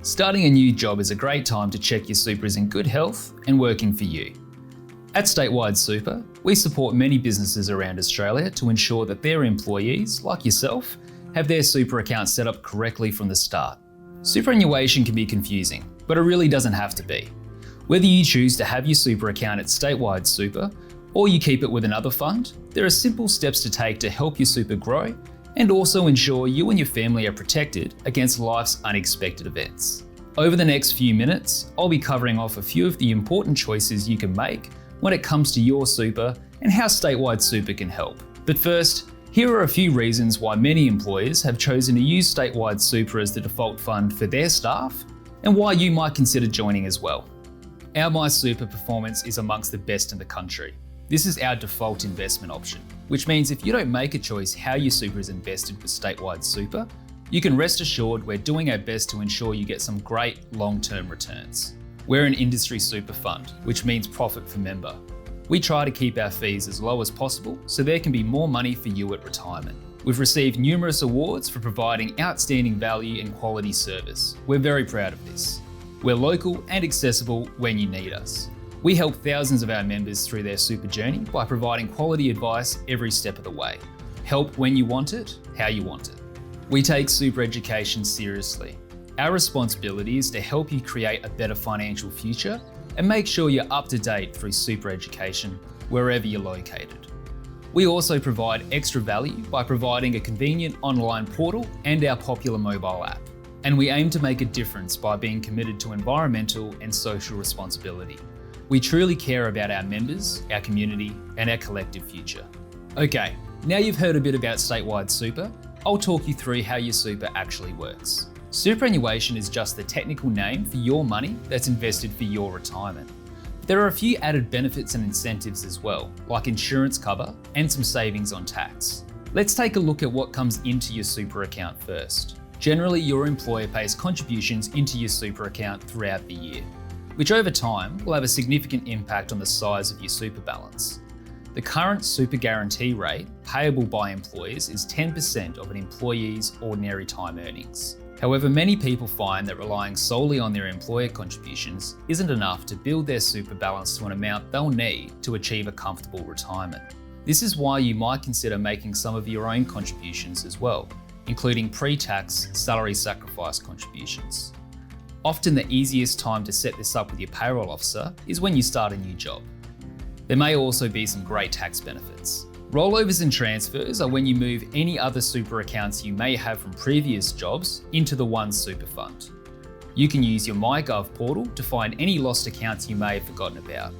Starting a new job is a great time to check your super is in good health and working for you. At Statewide Super, we support many businesses around Australia to ensure that their employees, like yourself, have their super account set up correctly from the start. Superannuation can be confusing, but it really doesn't have to be. Whether you choose to have your super account at Statewide Super or you keep it with another fund, there are simple steps to take to help your super grow and also ensure you and your family are protected against life's unexpected events. Over the next few minutes, I'll be covering off a few of the important choices you can make when it comes to your super and how Statewide Super can help. But first, here are a few reasons why many employers have chosen to use Statewide Super as the default fund for their staff and why you might consider joining as well. Our MySuper performance is amongst the best in the country. This is our default investment option, which means if you don't make a choice how your super is invested with Statewide Super, you can rest assured we're doing our best to ensure you get some great long-term returns. We're an industry super fund, which means profit for member. We try to keep our fees as low as possible so there can be more money for you at retirement. We've received numerous awards for providing outstanding value and quality service. We're very proud of this. We're local and accessible when you need us. We help thousands of our members through their super journey by providing quality advice every step of the way. Help when you want it, how you want it. We take super education seriously. Our responsibility is to help you create a better financial future and make sure you're up to date through super education wherever you're located. We also provide extra value by providing a convenient online portal and our popular mobile app. And we aim to make a difference by being committed to environmental and social responsibility. We truly care about our members, our community, and our collective future. Okay, now you've heard a bit about Statewide Super, I'll talk you through how your super actually works. Superannuation is just the technical name for your money that's invested for your retirement. There are a few added benefits and incentives as well, like insurance cover and some savings on tax. Let's take a look at what comes into your super account first. Generally, your employer pays contributions into your super account throughout the year, which over time will have a significant impact on the size of your super balance. The current super guarantee rate payable by employers is 10% of an employee's ordinary time earnings. However, many people find that relying solely on their employer contributions isn't enough to build their super balance to an amount they'll need to achieve a comfortable retirement. This is why you might consider making some of your own contributions as well, including pre-tax salary sacrifice contributions. Often the easiest time to set this up with your payroll officer is when you start a new job. There may also be some great tax benefits. Rollovers and transfers are when you move any other super accounts you may have from previous jobs into the one super fund. You can use your MyGov portal to find any lost accounts you may have forgotten about.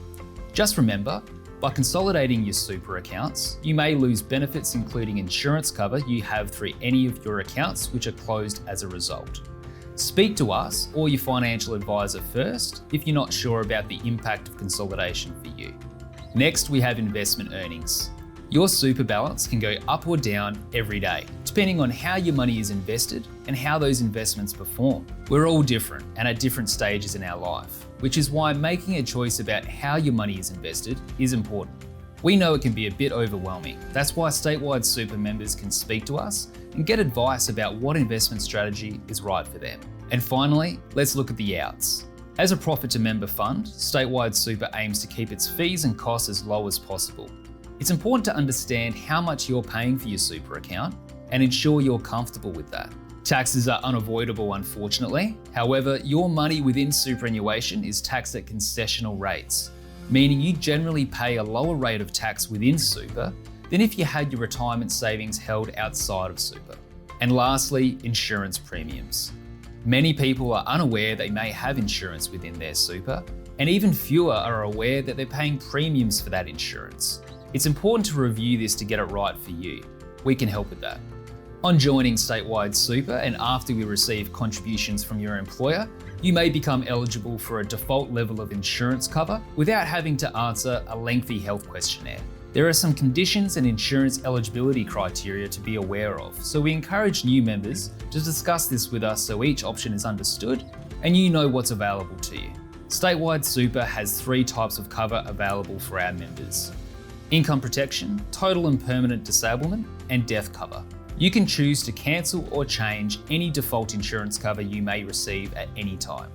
Just remember, by consolidating your super accounts, you may lose benefits including insurance cover you have through any of your accounts which are closed as a result. Speak to us or your financial advisor first if you're not sure about the impact of consolidation for you. Next, we have investment earnings. Your super balance can go up or down every day, depending on how your money is invested and how those investments perform. We're all different and at different stages in our life, which is why making a choice about how your money is invested is important. We know it can be a bit overwhelming. That's why Statewide Super members can speak to us and get advice about what investment strategy is right for them. And finally, let's look at the outs. As a profit to member fund, Statewide Super aims to keep its fees and costs as low as possible. It's important to understand how much you're paying for your super account and ensure you're comfortable with that. Taxes are unavoidable, unfortunately. However, your money within superannuation is taxed at concessional rates, meaning you generally pay a lower rate of tax within super than if you had your retirement savings held outside of super. And lastly, insurance premiums. Many people are unaware they may have insurance within their super, and even fewer are aware that they're paying premiums for that insurance. It's important to review this to get it right for you. We can help with that. On joining Statewide Super and after we receive contributions from your employer, you may become eligible for a default level of insurance cover without having to answer a lengthy health questionnaire. There are some conditions and insurance eligibility criteria to be aware of, so we encourage new members to discuss this with us so each option is understood and you know what's available to you. Statewide Super has 3 types of cover available for our members: income protection, total and permanent disablement, and death cover. You can choose to cancel or change any default insurance cover you may receive at any time.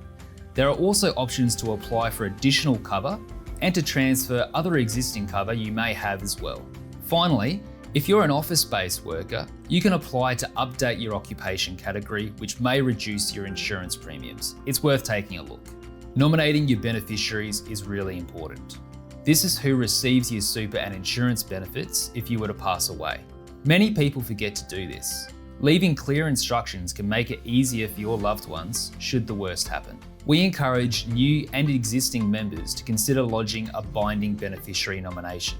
There are also options to apply for additional cover and to transfer other existing cover you may have as well. Finally, if you're an office-based worker, you can apply to update your occupation category, which may reduce your insurance premiums. It's worth taking a look. Nominating your beneficiaries is really important. This is who receives your super and insurance benefits if you were to pass away. Many people forget to do this. Leaving clear instructions can make it easier for your loved ones should the worst happen. We encourage new and existing members to consider lodging a binding beneficiary nomination.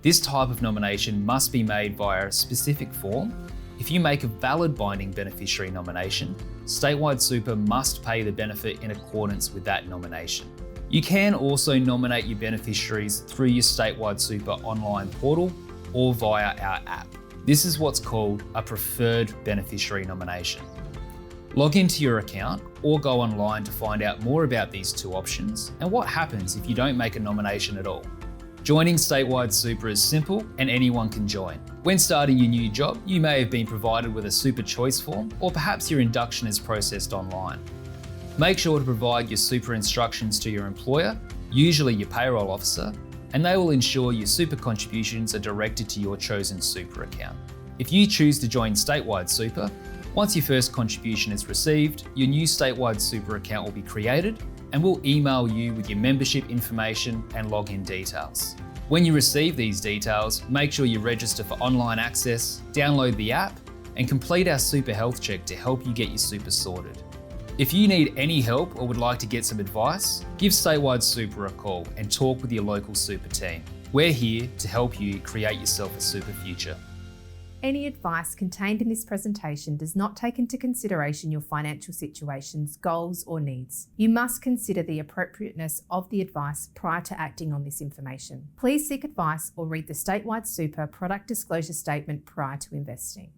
This type of nomination must be made via a specific form. If you make a valid binding beneficiary nomination, Statewide Super must pay the benefit in accordance with that nomination. You can also nominate your beneficiaries through your Statewide Super online portal or via our app. This is what's called a preferred beneficiary nomination. Log into your account or go online to find out more about these two options and what happens if you don't make a nomination at all. Joining Statewide Super is simple and anyone can join. When starting your new job, you may have been provided with a super choice form, or perhaps your induction is processed online. Make sure to provide your super instructions to your employer, usually your payroll officer, and they will ensure your super contributions are directed to your chosen super account. If you choose to join Statewide Super, once your first contribution is received, your new Statewide Super account will be created and we'll email you with your membership information and login details. When you receive these details, make sure you register for online access, download the app, and complete our super health check to help you get your super sorted. If you need any help or would like to get some advice, give Statewide Super a call and talk with your local super team. We're here to help you create yourself a super future. Any advice contained in this presentation does not take into consideration your financial situations, goals, or needs. You must consider the appropriateness of the advice prior to acting on this information. Please seek advice or read the Statewide Super product disclosure statement prior to investing.